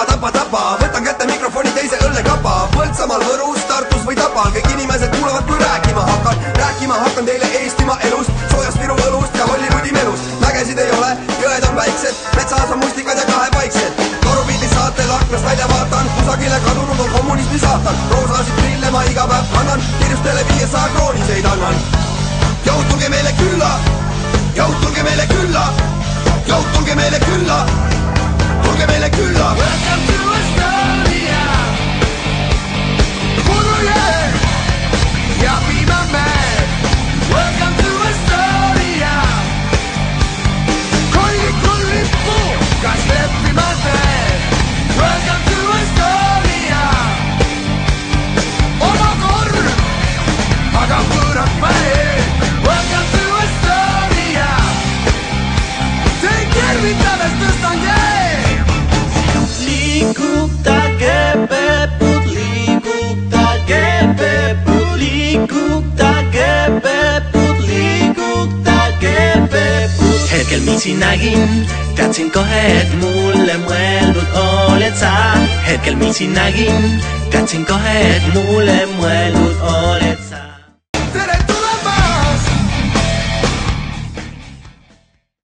tapa, võtan kätte mikrofoni teise õllekapa. Põltsamaal, Võrus, Tartus või Tapal, kõik inimesed kuulavad, kui rääkima hakkan teile Eestimaa elust, soojast Viru õlust ja Hollywoodi melust. Mägesid ei ole, jõed on väiksed, metsas on mustikad ja kahepaiksed. Torupildis saatel aknast välja vaatan, kusagile kadunud on kommunismi saatan. Roosasid prille ma iga päev kannan, kirjustele 500 krooniseid annan. Jõud, tulge meile külla, jõud, tulge meile külla, jõud, tulge meile külla, tulge meile külla. Welcome to Estonia. Kuulge ja be my man. Welcome to Estonia. Kollikul lippu, kas leppima teen? Welcome to Estonia. Oma korv, aga võõrad mäed. Welcome to Estonia. Teid tervitades tõstan jäi. Liigutage pepud, liigutage pepud, liigutage pepud, liigutage pepud. Hetkel misi nägin, teadsin kohe, et mulle mõeldud oled sa. Hetkel misi nägin, teadsin kohe, et mulle mõeldud oled